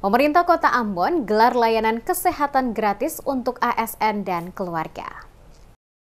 Pemerintah Kota Ambon gelar layanan kesehatan gratis untuk ASN dan keluarga.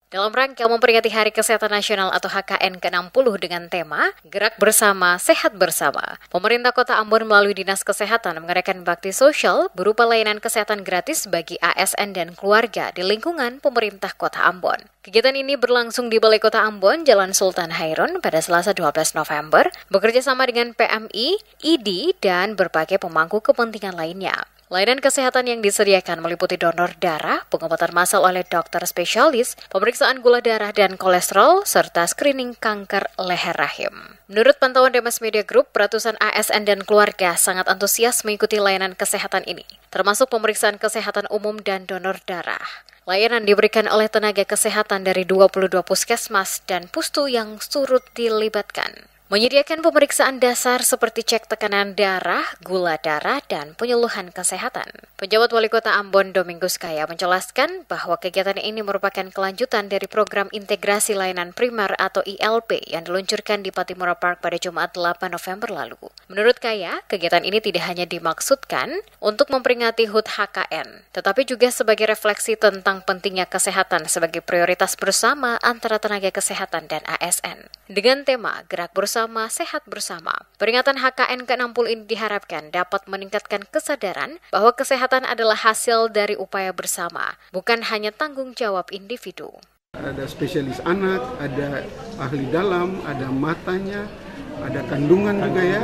Dalam rangka memperingati Hari Kesehatan Nasional atau HKN ke-60 dengan tema Gerak Bersama, Sehat Bersama, pemerintah Kota Ambon melalui Dinas Kesehatan mengadakan bakti sosial berupa layanan kesehatan gratis bagi ASN dan keluarga di lingkungan pemerintah Kota Ambon. Kegiatan ini berlangsung di Balai Kota Ambon, Jalan Sultan Hairun pada Selasa 12 November, bekerja sama dengan PMI, ID, dan berbagai pemangku kepentingan lainnya. Layanan kesehatan yang disediakan meliputi donor darah, pengobatan massal oleh dokter spesialis, pemeriksaan gula darah dan kolesterol, serta screening kanker leher rahim. Menurut pantauan Demes Media Group, ratusan ASN dan keluarga sangat antusias mengikuti layanan kesehatan ini, termasuk pemeriksaan kesehatan umum dan donor darah. Layanan diberikan oleh tenaga kesehatan dari 22 puskesmas dan pustu yang turut dilibatkan. Menyediakan pemeriksaan dasar seperti cek tekanan darah, gula darah, dan penyuluhan kesehatan. Pejabat Wali Kota Ambon Domingus Kaya menjelaskan bahwa kegiatan ini merupakan kelanjutan dari program integrasi layanan primer atau ILP yang diluncurkan di Patimura Park pada Jumat 8 November lalu. Menurut Kaya, kegiatan ini tidak hanya dimaksudkan untuk memperingati HUT HKN, tetapi juga sebagai refleksi tentang pentingnya kesehatan sebagai prioritas bersama antara tenaga kesehatan dan ASN. Dengan tema Gerak Bersama, Sehat Bersama, peringatan HKN ke-60 ini diharapkan dapat meningkatkan kesadaran bahwa kesehatan adalah hasil dari upaya bersama, bukan hanya tanggung jawab individu. Ada spesialis anak, ada ahli dalam, ada matanya, ada kandungan juga ya,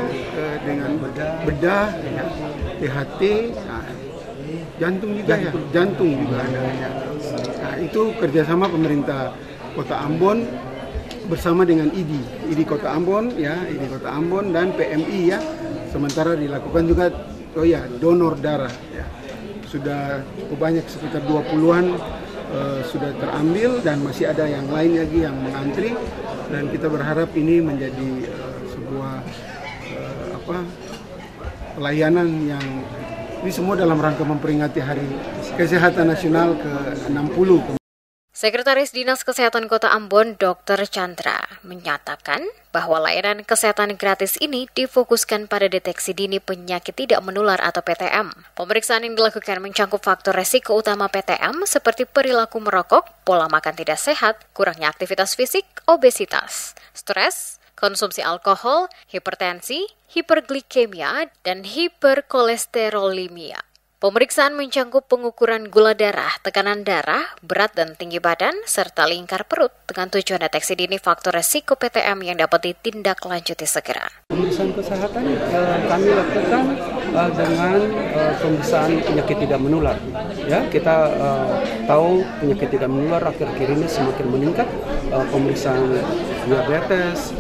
dengan bedah, ya, THT, jantung juga ya, jantung juga ada. Nah, itu kerjasama pemerintah Kota Ambon bersama dengan ID Kota Ambon ya, ID Kota Ambon dan PMI ya. Sementara dilakukan juga donor darah ya. Sudah cukup banyak, sekitar 20-an sudah terambil dan masih ada yang lain lagi yang mengantri, dan kita berharap ini menjadi sebuah pelayanan yang ini semua dalam rangka memperingati Hari Kesehatan Nasional ke-60. Sekretaris Dinas Kesehatan Kota Ambon, Dr. Chandra, menyatakan bahwa layanan kesehatan gratis ini difokuskan pada deteksi dini penyakit tidak menular atau PTM. Pemeriksaan yang dilakukan mencakup faktor resiko utama PTM seperti perilaku merokok, pola makan tidak sehat, kurangnya aktivitas fisik, obesitas, stres, konsumsi alkohol, hipertensi, hiperglikemia, dan hiperkolesterolemia. Pemeriksaan mencakup pengukuran gula darah, tekanan darah, berat dan tinggi badan, serta lingkar perut dengan tujuan deteksi dini faktor resiko PTM yang dapat ditindaklanjuti segera. Pemeriksaan kesehatan kami lakukan dengan pemeriksaan penyakit tidak menular. Ya, kita tahu penyakit tidak menular akhir-akhir ini semakin meningkat. Pemeriksaan diabetes,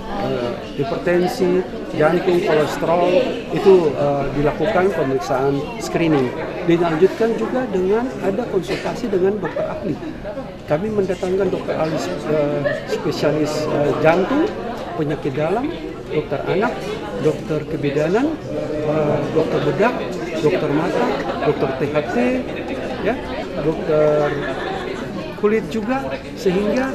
hipertensi, jantung, kolesterol itu dilakukan pemeriksaan screening. Dilanjutkan juga dengan ada konsultasi dengan dokter ahli. Kami mendatangkan dokter ahli spesialis jantung, penyakit dalam, dokter anak, dokter kebidanan, dokter bedah, dokter mata, dokter THT, ya, dokter kulit juga, sehingga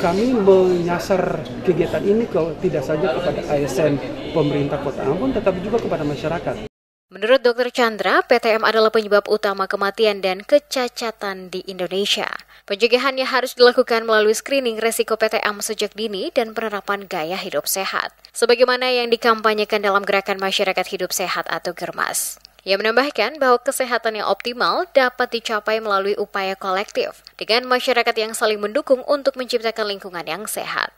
kami menyasar kegiatan ini tidak saja kepada ASN pemerintah Kota Ambon, tetapi juga kepada masyarakat. Menurut Dr. Chandra, PTM adalah penyebab utama kematian dan kecacatan di Indonesia. Pencegahannya harus dilakukan melalui screening resiko PTM sejak dini dan penerapan gaya hidup sehat, sebagaimana yang dikampanyekan dalam Gerakan Masyarakat Hidup Sehat atau GERMAS. Ia menambahkan bahwa kesehatan yang optimal dapat dicapai melalui upaya kolektif dengan masyarakat yang saling mendukung untuk menciptakan lingkungan yang sehat.